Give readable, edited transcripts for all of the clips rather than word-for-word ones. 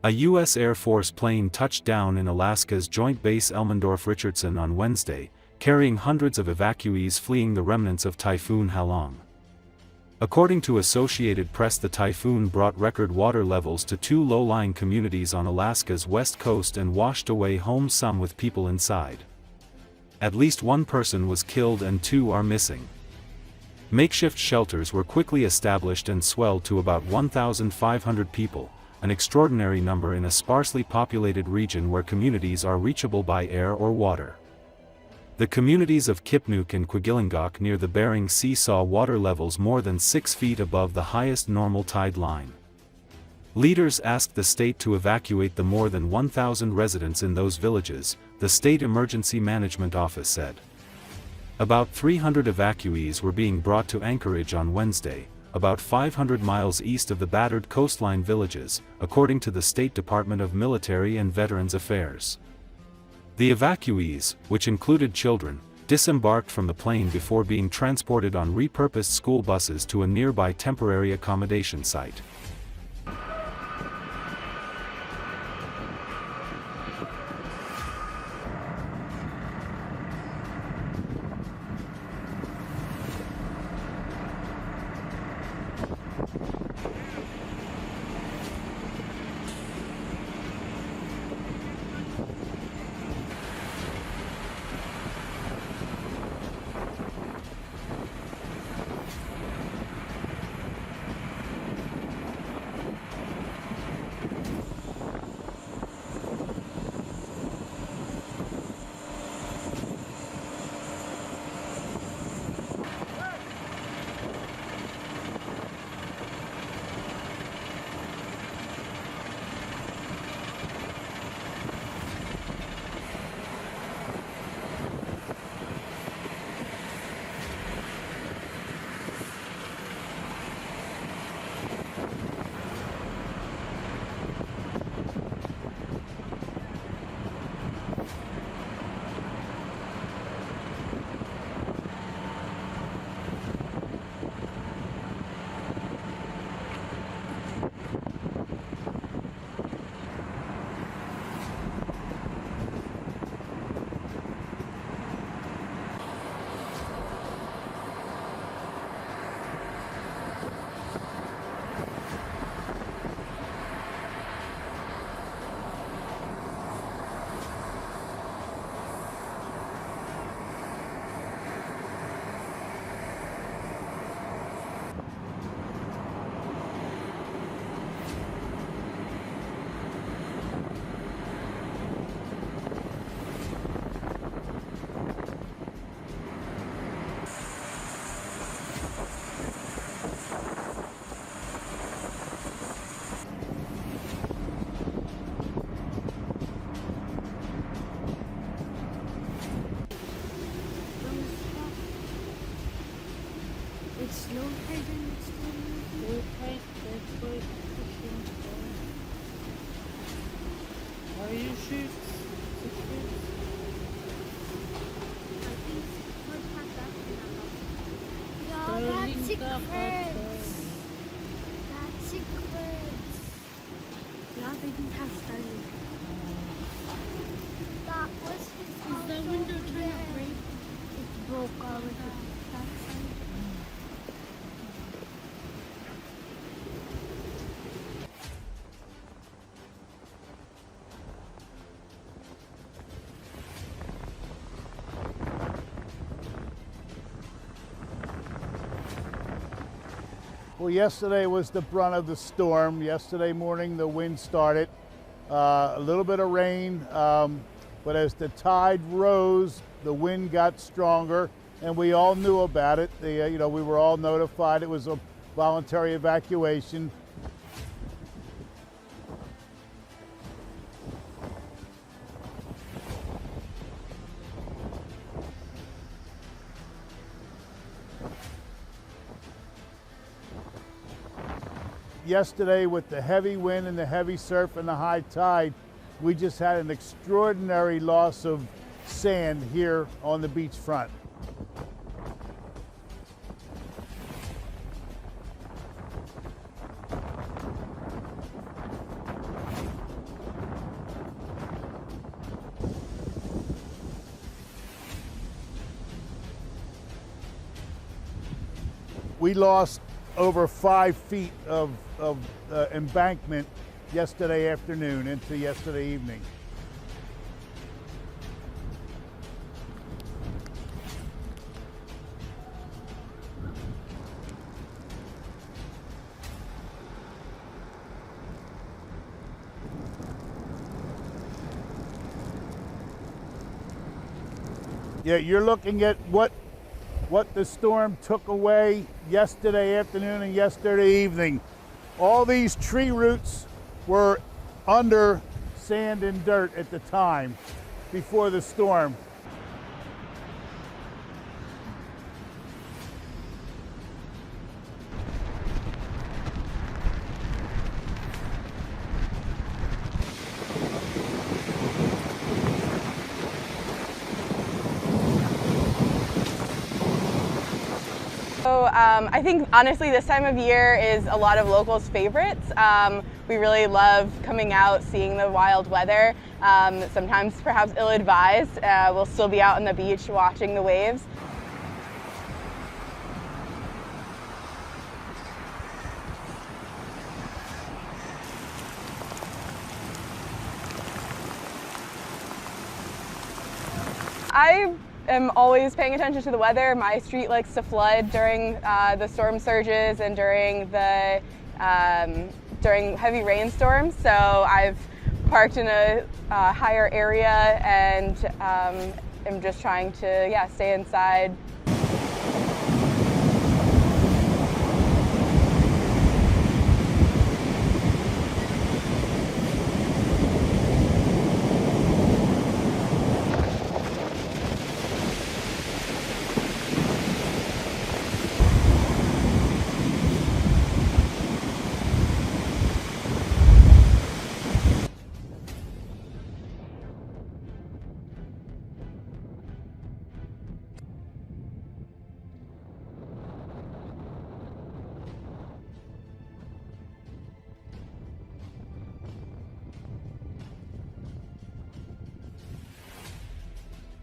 A U.S. Air Force plane touched down in Alaska's Joint Base Elmendorf-Richardson on Wednesday, carrying hundreds of evacuees fleeing the remnants of Typhoon Halong. According to Associated Press, the typhoon brought record water levels to two low-lying communities on Alaska's west coast and washed away homes, some with people inside. At least one person was killed and two are missing. Makeshift shelters were quickly established and swelled to about 1,500 people, an extraordinary number in a sparsely populated region where communities are reachable by air or water. The communities of Kipnuk and Kwigillingok near the Bering Sea saw water levels more than 6 feet above the highest normal tide line. Leaders asked the state to evacuate the more than 1,000 residents in those villages, the State Emergency Management Office said. About 300 evacuees were being brought to Anchorage on Wednesday, about 500 miles east of the battered coastline villages, according to the State Department of Military and Veterans Affairs. The evacuees, which included children, disembarked from the plane before being transported on repurposed school buses to a nearby temporary accommodation site. It's no hiding, it's no hiding. That's why it's are you sure? That's secrets. That's secrets. Yeah, they didn't have Starlink. That was his Is house the window over trying to there. break? It broke already. That's Well, yesterday was the brunt of the storm. Yesterday morning, the wind started. A little bit of rain, but as the tide rose, the wind got stronger, and we all knew about it. We were all notified. It was a voluntary evacuation. Yesterday, with the heavy wind and the heavy surf and the high tide, we just had an extraordinary loss of sand here on the beach front. We lost over 5 feet of embankment yesterday afternoon into yesterday evening. Yeah, you're looking at what the storm took away yesterday afternoon and yesterday evening. All these tree roots were under sand and dirt at the time before the storm. So I think honestly this time of year is a lot of locals' favorites. We really love coming out, seeing the wild weather. Sometimes perhaps ill-advised. We'll still be out on the beach watching the waves. I am always paying attention to the weather. My street likes to flood during the storm surges and during heavy rainstorms. So I've parked in a higher area and am just trying to stay inside.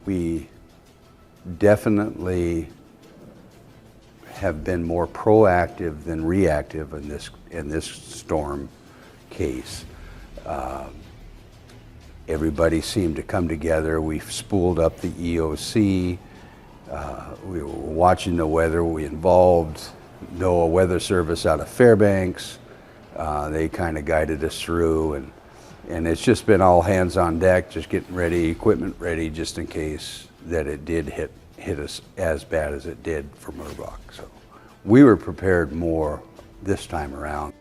We definitely have been more proactive than reactive in this storm case. Everybody seemed to come together. We've spooled up the EOC. We were watching the weather. We involved NOAA Weather Service out of Fairbanks. They kind of guided us through, and it's just been all hands on deck, just getting ready, equipment ready, just in case that it did hit us as bad as it did for Murbach. So we were prepared more this time around.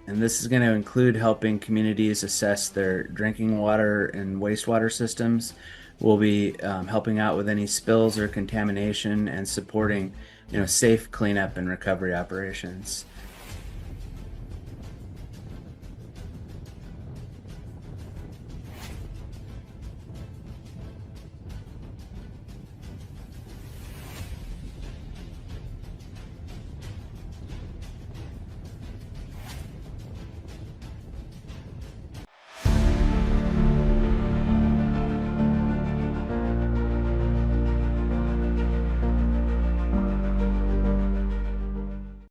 And this is going to include helping communities assess their drinking water and wastewater systems. We'll be helping out with any spills or contamination and supporting, safe cleanup and recovery operations.